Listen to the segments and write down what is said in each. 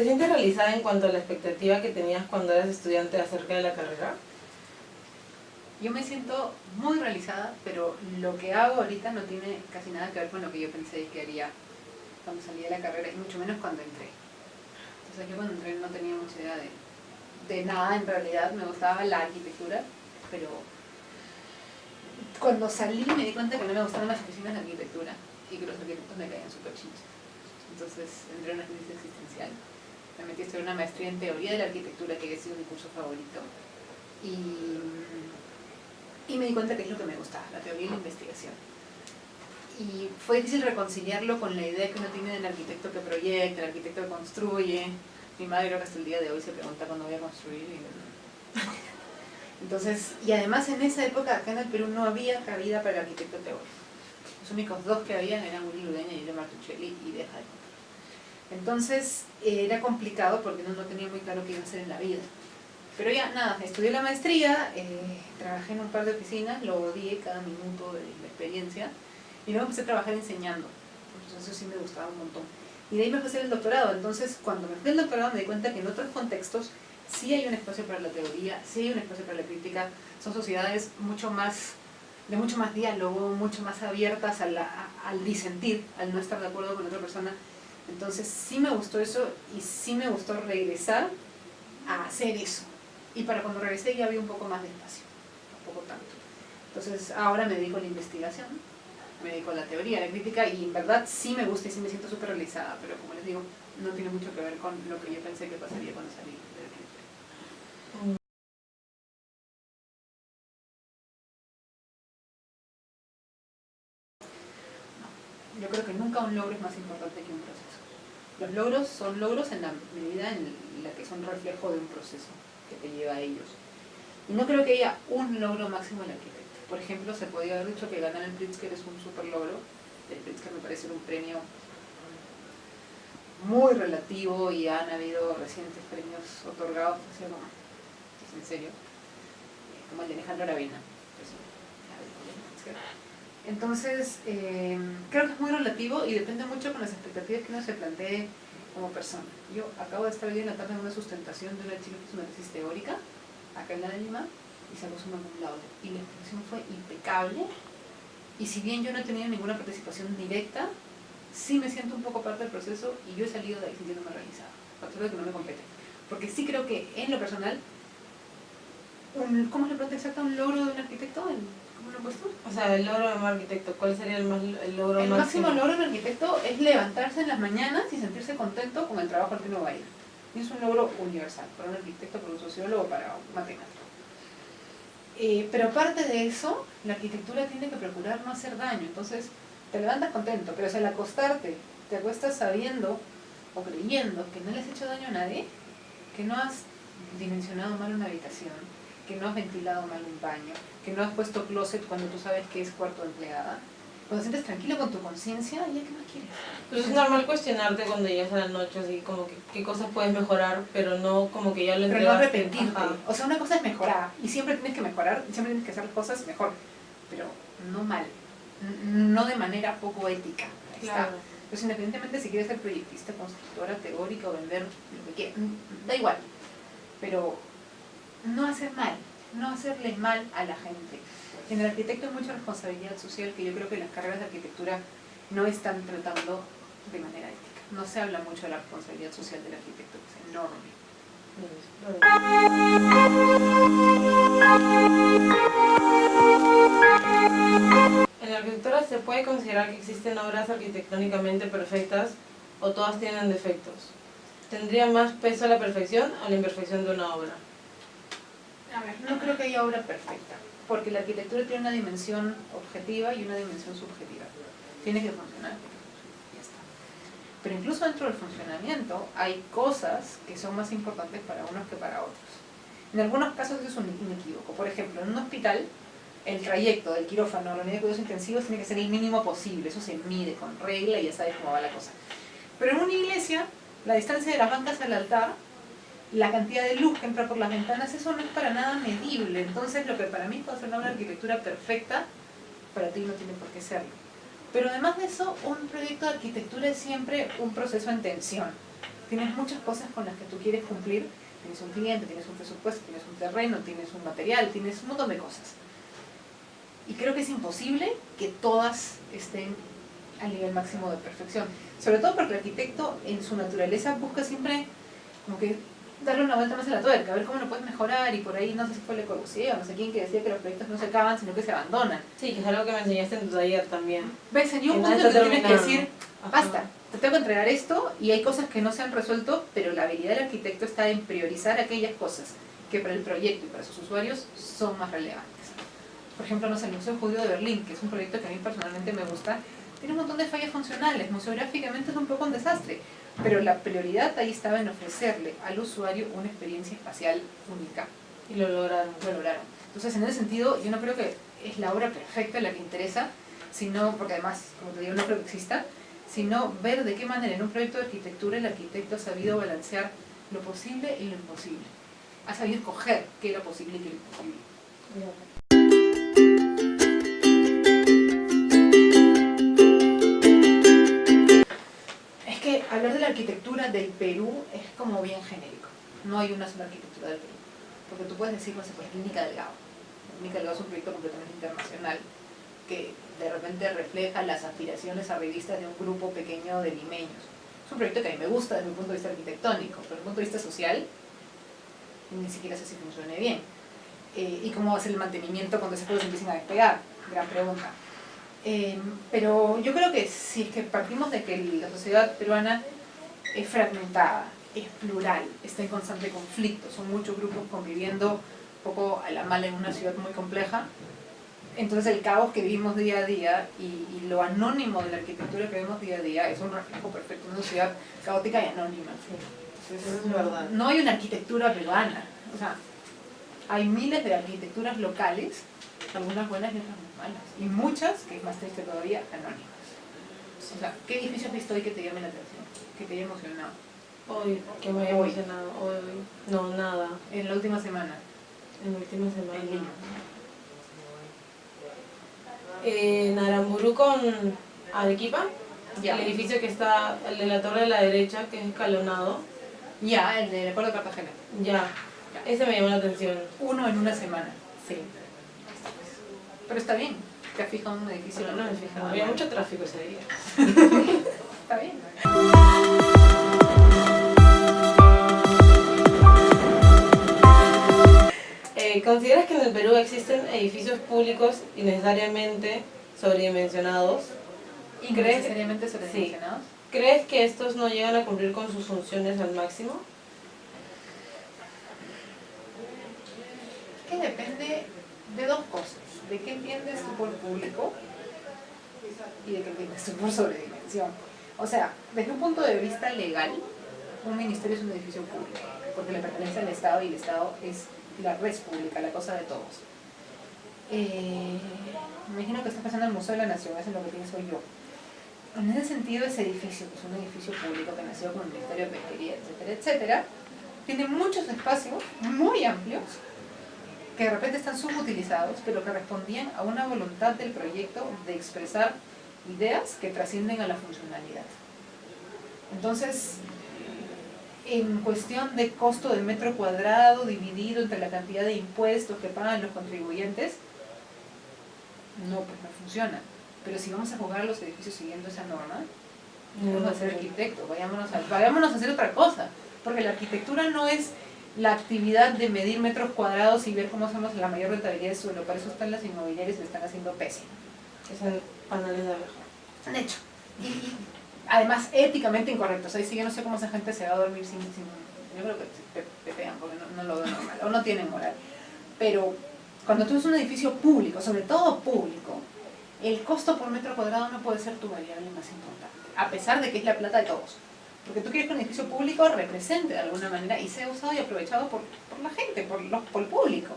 sientes realizada en cuanto a la expectativa que tenías cuando eras estudiante acerca de la carrera? Yo me siento muy realizada, pero lo que hago ahorita no tiene casi nada que ver con lo que yo pensé que haría cuando salí de la carrera, y mucho menos cuando entré. Entonces yo cuando entré no tenía mucha idea de nada en realidad, me gustaba la arquitectura, pero cuando salí me di cuenta que no me gustaban las oficinas de arquitectura y que los arquitectos me caían súper chinches. Entonces entré en una crisis existencial. Me metí a estudiar una maestría en teoría de la arquitectura, que ha sido mi curso favorito. Y me di cuenta que es lo que me gustaba, la teoría y la investigación. Y fue difícil reconciliarlo con la idea que uno tiene del arquitecto que proyecta, el arquitecto que construye. Mi madre creo que hasta el día de hoy se pregunta cuándo voy a construir. Entonces, y además en esa época acá en el Perú no había cabida para el arquitecto teórico. Los únicos dos que habían eran Willy Ludeña y Elio Martuchelli, y deja de contar. Entonces era complicado porque uno no tenía muy claro qué iba a hacer en la vida. Pero ya, nada, estudié la maestría, trabajé en un par de oficinas, lo odié cada minuto de la experiencia, y luego empecé a trabajar enseñando. Entonces eso sí me gustaba un montón. Y de ahí me fui a hacer el doctorado. Entonces cuando me fui al doctorado me di cuenta que en otros contextos sí hay un espacio para la teoría, sí hay un espacio para la crítica. Son sociedades de mucho más diálogo, mucho más abiertas al disentir, al no estar de acuerdo con otra persona. Entonces sí me gustó eso, y sí me gustó regresar a hacer eso. Y para cuando regresé ya había un poco más de espacio, tampoco tanto. Entonces ahora me dedico a la investigación, me dedico a la teoría, a la crítica, y en verdad sí me gusta y sí me siento súper realizada, pero como les digo, no tiene mucho que ver con lo que yo pensé que pasaría cuando salí de la crítica. No, yo creo que nunca un logro es más importante que un proceso. Los logros son logros en la medida en la que son reflejo de un proceso que te lleva a ellos. Y no creo que haya un logro máximo en el arquitecto. Por ejemplo, se podría haber dicho que ganar el Pritzker es un super logro. El Pritzker me parece un premio muy relativo, y han habido recientes premios otorgados, ¿es en serio? Como el de Alejandro Aravena. Entonces, creo que es muy relativo y depende mucho con las expectativas que uno se plantee como persona. Yo acabo de estar hoy en la tarde en una sustentación de una chica que hizo una tesis teórica acá en la de Lima, y sacó su cum laude, y la exposición fue impecable, y si bien yo no he tenido ninguna participación directa, sí me siento un poco parte del proceso, y yo he salido de ahí sintiéndome realizada, a pesar de que no me compete. Porque sí creo que en lo personal, ¿cómo es la pregunta exacta? ¿Un logro de un arquitecto? ¿Cómo lo he puesto? O sea, el logro de un arquitecto, ¿cuál sería el logro máximo? El máximo logro de un arquitecto es levantarse en las mañanas y sentirse contento con el trabajo al que uno va a ir. Y es un logro universal, para un arquitecto, para un sociólogo, para un matemático. Pero aparte de eso, la arquitectura tiene que procurar no hacer daño. Entonces, te levantas contento, pero si al acostarte te acuestas sabiendo o creyendo que no le has hecho daño a nadie, que no has dimensionado mal una habitación, que no has ventilado mal un baño, que no has puesto closet cuando tú sabes que es cuarto de empleada, cuando sientes tranquilo con tu conciencia, ¿ya qué más quieres? Pues es normal cuestionarte cuando llegas a la noche, así como que qué cosas puedes mejorar, pero no como que ya lo entregaste. Pero no arrepentirte. Ajá. O sea, una cosa es mejorar, y siempre tienes que mejorar, siempre tienes que hacer las cosas mejor, pero no mal, no de manera poco ética. Claro. Pues independientemente si quieres ser proyectista, constructora, teórica o vender lo que quieras, da igual, pero no hacer mal, no hacerle mal a la gente. En el arquitecto hay mucha responsabilidad social que yo creo que las carreras de arquitectura no están tratando de manera ética. No se habla mucho de la responsabilidad social del arquitecto, que es enorme. ¿En la arquitectura se puede considerar que existen obras arquitectónicamente perfectas o todas tienen defectos? ¿Tendría más peso la perfección o la imperfección de una obra? A ver, no creo que haya obra perfecta, porque la arquitectura tiene una dimensión objetiva y una dimensión subjetiva. Tiene que funcionar, ya está. Pero incluso dentro del funcionamiento hay cosas que son más importantes para unos que para otros. En algunos casos eso es un inequívoco. Por ejemplo, en un hospital, el trayecto del quirófano a la unidad de cuidados intensivos tiene que ser el mínimo posible. Eso se mide con regla y ya sabes cómo va la cosa. Pero en una iglesia, la distancia de las bancas al altar, la cantidad de luz que entra por las ventanas, eso no es para nada medible. Entonces, lo que para mí puede ser una arquitectura perfecta, para ti no tiene por qué serlo. Pero además de eso, un proyecto de arquitectura es siempre un proceso en tensión. Tienes muchas cosas con las que tú quieres cumplir. Tienes un cliente, tienes un presupuesto, tienes un terreno, tienes un material, tienes un montón de cosas. Y creo que es imposible que todas estén al nivel máximo de perfección. Sobre todo porque el arquitecto en su naturaleza busca siempre como que darle una vuelta más a la tuerca, a ver cómo lo puedes mejorar, y por ahí no sé si fue Le Corbusier o no sé quién que decía que los proyectos no se acaban sino que se abandonan. Sí, que es algo que me enseñaste en tu taller también. ¿Ves? En un Que punto nada que está tienes que terminado. decir, Ajá. basta, te tengo que entregar esto y hay cosas que no se han resuelto, pero la habilidad del arquitecto está en priorizar aquellas cosas que para el proyecto y para sus usuarios son más relevantes. Por ejemplo, no sé, el Museo Judío de Berlín, que es un proyecto que a mí personalmente me gusta, tiene un montón de fallas funcionales, museográficamente es un poco un desastre, pero la prioridad ahí estaba en ofrecerle al usuario una experiencia espacial única. Y lo lograron. Lo lograron. Entonces, en ese sentido, yo no creo que es la obra perfecta la que interesa, sino, porque además, como te digo, no creo que exista, sino ver de qué manera en un proyecto de arquitectura el arquitecto ha sabido balancear lo posible y lo imposible. Ha sabido escoger qué era posible y qué era imposible. Es que hablar de la arquitectura del Perú es como bien genérico. No hay una sola arquitectura del Perú. Porque tú puedes decir, no sé, pues Clínica Delgado. Clínica Delgado es un proyecto completamente internacional que de repente refleja las aspiraciones arribistas de un grupo pequeño de limeños. Es un proyecto que a mí me gusta desde mi punto de vista arquitectónico, pero desde el punto de vista social ni siquiera sé si funcione bien. ¿Y cómo va a ser el mantenimiento cuando esas cosas empiecen a despegar? Gran pregunta. Pero yo creo que si es que partimos de que la sociedad peruana es fragmentada, es plural, está en constante conflicto, son muchos grupos conviviendo un poco a la mala en una ciudad muy compleja, entonces el caos que vivimos día a día y lo anónimo de la arquitectura que vemos día a día es un reflejo perfecto de una sociedad caótica y anónima. Entonces, Eso es verdad. no hay una arquitectura peruana, o sea, hay miles de arquitecturas locales, algunas buenas y otras muy malas, y muchas, que es más triste todavía, anónimas. O sea, ¿qué edificio has visto hoy que te llame la atención? Que te haya emocionado Hoy, que me haya Hoy. emocionado. Hoy. No, nada. en la última semana? En la última semana. En Lima. En Aramburu con Arequipa, Ya. el edificio que está, el de la torre de la derecha, que es escalonado, Ya, el del acuerdo de Cartagena. ya, ese me llamó la atención. Uno en una semana. Sí, Pero está bien, te has fijado en un edificio. pero no me fijaba, había mucho tráfico ese día. Está bien. ¿Consideras que en el Perú existen edificios públicos innecesariamente sobredimensionados? Innecesariamente sobredimensionados. ¿Crees que estos no llegan a cumplir con sus funciones al máximo? Es que depende de dos cosas. De qué entiendes tú por público y de qué entiendes tú por sobredimensión. O sea, desde un punto de vista legal, un ministerio es un edificio público, porque le pertenece al Estado y el Estado es la red pública, la cosa de todos. Me imagino que estás pensando en el Museo de la Nación, eso es lo que pienso yo. En ese sentido, ese edificio, que es un edificio público que nació con el Ministerio de Pesquería, etcétera, etcétera, tiene muchos espacios muy amplios que de repente están subutilizados, pero que respondían a una voluntad del proyecto de expresar ideas que trascienden a la funcionalidad. Entonces, en cuestión de costo de metro cuadrado dividido entre la cantidad de impuestos que pagan los contribuyentes, no, pues no funciona. Pero si vamos a jugar a los edificios siguiendo esa norma, vamos a ser arquitectos, vayámonos a hacer otra cosa, porque la arquitectura no es la actividad de medir metros cuadrados y ver cómo hacemos la mayor rentabilidad de suelo. Para eso están las inmobiliarias y lo están haciendo pésimo. Es en paneles de abeja. Han hecho. Y además éticamente incorrecto. O sea, sí, yo no sé cómo esa gente se va a dormir sin yo creo que se pepean porque no lo veo normal o no tienen moral. Pero cuando tú ves un edificio público, sobre todo público, el costo por metro cuadrado no puede ser tu variable más importante, a pesar de que es la plata de todos. Porque tú quieres que un edificio público represente de alguna manera y sea usado y aprovechado por la gente, por el público.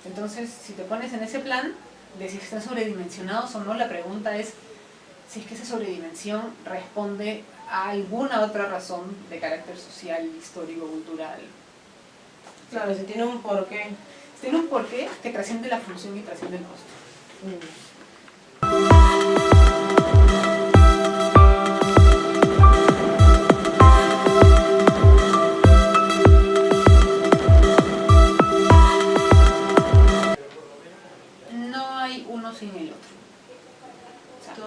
Entonces, si te pones en ese plan de si están sobredimensionados o no, la pregunta es si es que esa sobredimensión responde a alguna otra razón de carácter social, histórico, cultural. Claro, si tiene un porqué. Tiene un porqué que trasciende la función y trasciende el costo.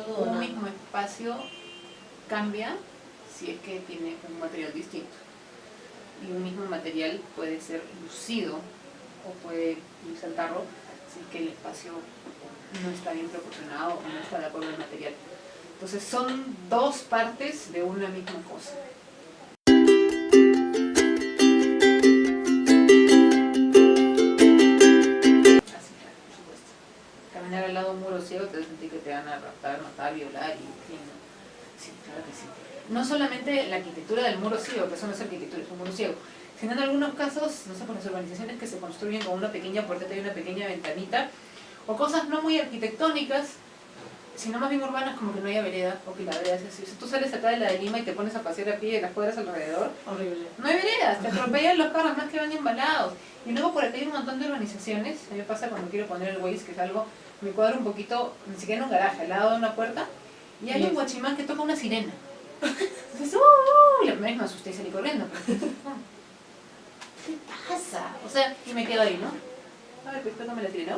todo o un nada. mismo espacio cambia si es que tiene un material distinto. Y un mismo material puede ser lucido o puede irse al tarro si es que el espacio no está bien proporcionado o no está de acuerdo al material. Entonces son dos partes de una misma cosa. Así que, por supuesto. Caminar al lado de un muro ciego te vas a sentir que te van a raptar, matar, violar y en fin, ¿no? Sí, claro que sí. No solamente la arquitectura del muro ciego, que eso no es arquitectura, es un muro ciego, sino en algunos casos, no sé, por las urbanizaciones que se construyen con una pequeña puertita y una pequeña ventanita, o cosas no muy arquitectónicas, sino más bien urbanas, como que no haya vereda, o que la vereda es así. Si tú sales acá de la de Lima y te pones a pasear a pie de las cuadras alrededor, Horrible. no hay veredas, te atropellan los carros más que van embalados. Y luego por acá hay un montón de urbanizaciones, a mí me pasa cuando quiero poner el Waze, que es algo, me cuadro un poquito, ni siquiera en un garaje, al lado de una puerta, y hay un guachimán que toca una sirena. Entonces, y la primera vez me asusté y salí corriendo. ¿Qué pasa? O sea, y me quedo ahí, ¿no? Ay, pues tócame la sirena,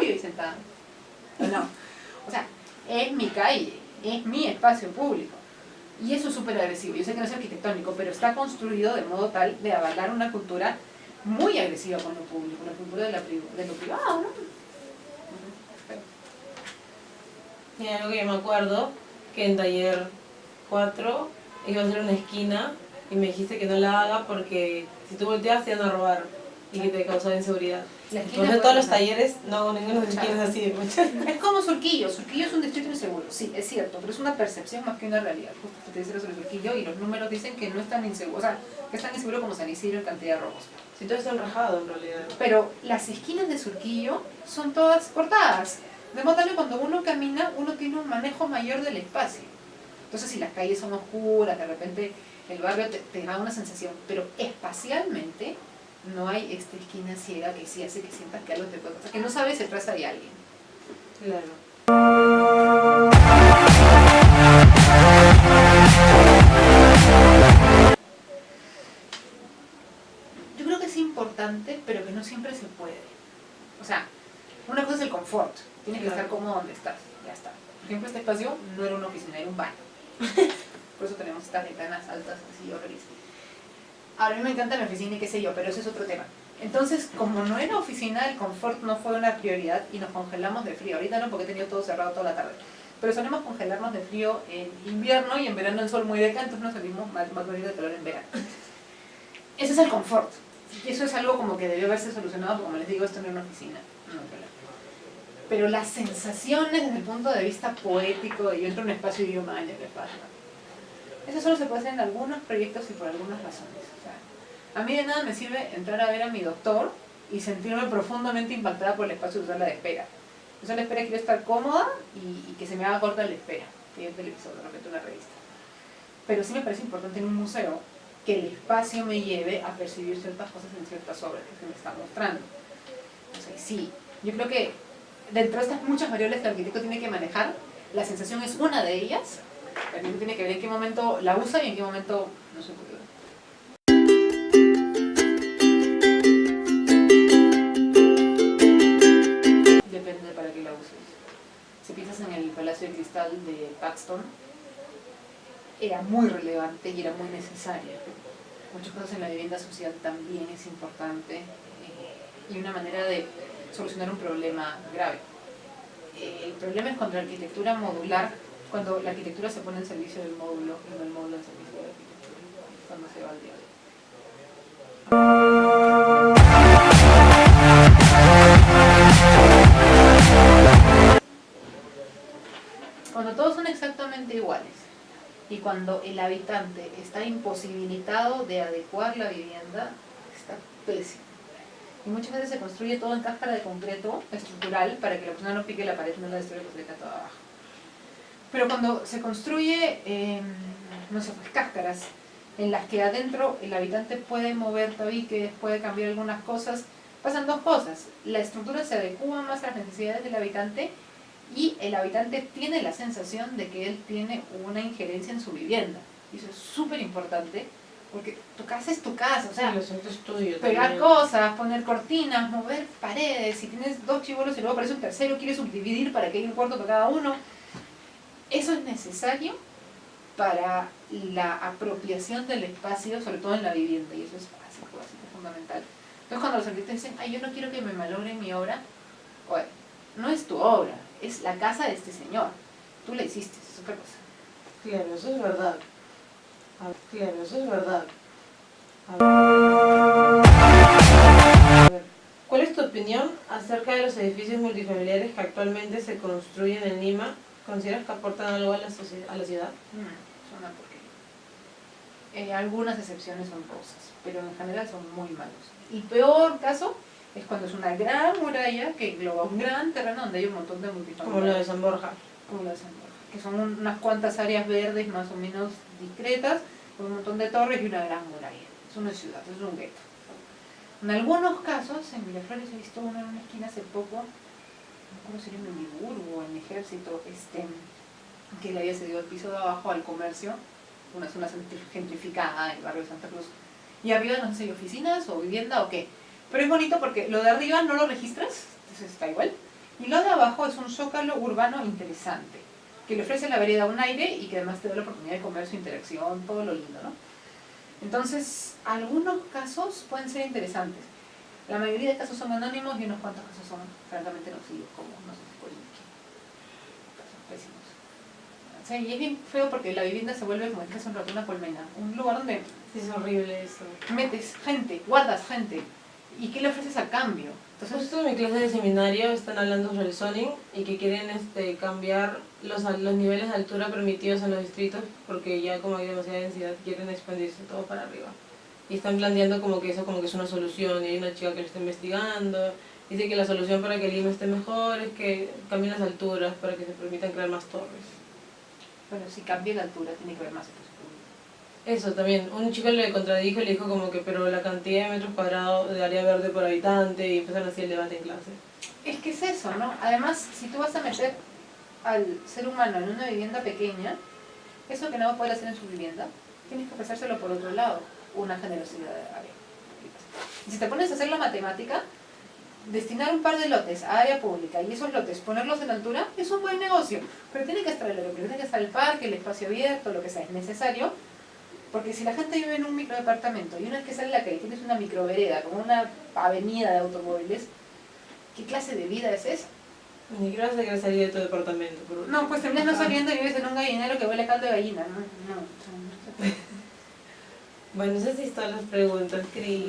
y ahí sentada. No, o sea, es mi calle, es mi espacio público. Y eso es súper agresivo. Yo sé que no es arquitectónico, pero está construido de modo tal de avalar una cultura muy agresiva con lo público, la cultura de lo privado, ¿no? Y algo que yo me acuerdo, que en taller 4 iba a hacer una esquina y me dijiste que no la haga porque si tú volteas te iban a robar y que te causaba inseguridad. La esquina Entonces puede todos los pasar. talleres no hago ninguna de las esquinas así. Es como Surquillo. Surquillo es un distrito inseguro, sí, es cierto, pero es una percepción más que una realidad. Justo te dice sobre Surquillo y los números dicen que no es tan inseguro, o sea, que es tan inseguro como San Isidro en cantidad de robos. Si todo está enrajado en realidad. Pero las esquinas de Surquillo son todas cortadas. De modo tal que cuando uno camina, uno tiene un manejo mayor del espacio. Entonces, si las calles son oscuras, de repente el barrio te da una sensación, pero espacialmente no hay esta esquina ciega que sí hace que sientas que algo te puede pasar, que no sabes si atrás hay alguien. Claro. Yo creo que es importante, pero que no siempre se puede. O sea, una cosa es el confort. Tienes que Claro. estar cómodo donde estás. Ya está. Por ejemplo, este espacio no era una oficina, era un baño. Por eso tenemos estas ventanas altas así horribles. Ahora, a mí me encanta mi oficina y qué sé yo, pero ese es otro tema. Entonces, como no era oficina, el confort no fue una prioridad y nos congelamos de frío. Ahorita no, porque he tenido todo cerrado toda la tarde. Pero solemos congelarnos de frío en invierno y en verano el sol muy deca, entonces nos salimos más morir de calor en verano. Ese es el confort. Y eso es algo como que debió haberse solucionado, porque como les digo, esto no es una oficina. No, pero las sensaciones desde el punto de vista poético, de yo entro en un espacio y digo, maña, ¿qué pasa? Eso solo se puede hacer en algunos proyectos y por algunas razones. O sea, a mí de nada me sirve entrar a ver a mi doctor y sentirme profundamente impactada por el espacio de sala de espera. En sala de espera quiero estar cómoda y que se me haga corta la espera, que hay un televisor, de repente una revista. Pero sí me parece importante en un museo que el espacio me lleve a percibir ciertas cosas en ciertas obras que se me están mostrando. O sea, sí, yo creo que dentro de estas muchas variables que el arquitecto tiene que manejar, la sensación es una de ellas. También tiene que ver en qué momento la usa y en qué momento no se puede. Depende para qué la uses. Si piensas en el Palacio de Cristal de Paxton, era muy relevante y era muy necesaria. Muchas cosas en la vivienda social también es importante y una manera de solucionar un problema grave. El problema es cuando la arquitectura modular, cuando la arquitectura se pone en servicio del módulo y no el módulo en servicio de la arquitectura, cuando se va al diablo. Cuando todos son exactamente iguales y cuando el habitante está imposibilitado de adecuar la vivienda, está pésimo. Y muchas veces se construye todo en cáscara de concreto estructural para que la persona no pique la pared y no la destruya porque está toda abajo. Pero cuando se construye, no sé, pues cáscaras, en las que adentro el habitante puede mover tabiques, puede cambiar algunas cosas, pasan dos cosas. La estructura se adecua más a las necesidades del habitante y el habitante tiene la sensación de que él tiene una injerencia en su vivienda. Y eso es súper importante, porque tu casa es tu casa, o sea, Sí, lo siento, es tuyo. pegar también. cosas, poner cortinas, mover paredes, si tienes dos chibolos y luego aparece un tercero, quieres subdividir para que haya un cuarto para cada uno. Eso es necesario para la apropiación del espacio, sobre todo en la vivienda, y eso es básico, fundamental. Entonces cuando los arquitectos dicen, ay, yo no quiero que me malogren mi obra, oye, no es tu obra, es la casa de este señor. Tú la hiciste, es otra cosa. Claro, eso es verdad. Claro, eso es verdad. A ver, ¿cuál es tu opinión acerca de los edificios multifamiliares que actualmente se construyen en Lima? ¿Consideras que aportan algo a la ciudad? Son una porquería. Algunas excepciones son rosas, pero en general son muy malos. El peor caso es cuando es una gran muralla que engloba un gran terreno donde hay un montón de multifamiliares. Como lo de San Borja. Como lo de San Borja, que son unas cuantas áreas verdes más o menos discretas, con un montón de torres y una gran muralla. Eso no es ciudad, eso es un gueto. En algunos casos, en Miraflores he visto uno en una esquina hace poco, no recuerdo si era en Uriburu o en Ejército, que le había cedido el piso de abajo al comercio, una zona gentrificada en el barrio de Santa Cruz. Y arriba no sé si hay oficinas o vivienda o qué. Pero es bonito porque lo de arriba no lo registras, entonces está igual. Y lo de abajo es un zócalo urbano interesante, que le ofrece a la vereda un aire y que además te da la oportunidad de comercio, interacción, todo lo lindo, ¿no? Entonces, algunos casos pueden ser interesantes. La mayoría de casos son anónimos y unos cuantos casos son francamente nocivos, como no sé si casos pésimos. O sea, y es bien feo porque la vivienda se vuelve como hace un rato una colmena, un lugar donde Sí, es horrible eso. metes gente, guardas gente, ¿y qué le ofreces a cambio? Entonces, Justo en mi clase de seminario están hablando sobre el zoning y que quieren cambiar los niveles de altura permitidos en los distritos porque ya como hay demasiada densidad quieren expandirse todo para arriba. Y están planteando como que eso como que es una solución y hay una chica que lo está investigando. Dice que la solución para que Lima esté mejor es que cambien las alturas para que se permitan crear más torres. bueno, si cambia la altura tiene que haber más espacio público. Eso también, un chico le contradijo y le dijo como que pero la cantidad de metros cuadrados de área verde por habitante y empezaron así el debate en clase. Es que es eso, ¿no? Además, si tú vas a meter al ser humano en una vivienda pequeña, eso que no va a poder hacer en su vivienda, tienes que pasárselo por otro lado, una generosidad de área. Y si te pones a hacer la matemática, destinar un par de lotes a área pública y esos lotes ponerlos en altura es un buen negocio, pero tiene que estar el aeropuerto, tiene que estar el parque, el espacio abierto, lo que sea, es necesario. Porque si la gente vive en un microdepartamento y una vez que sale a la calle tienes una microvereda, como una avenida de automóviles, ¿qué clase de vida es esa? Ni creo que quieres salir de tu departamento. No, pues terminas no saliendo y vives en un gallinero que huele a caldo de gallina. No, no, no se puede. Bueno, esas son todas las preguntas, Cris.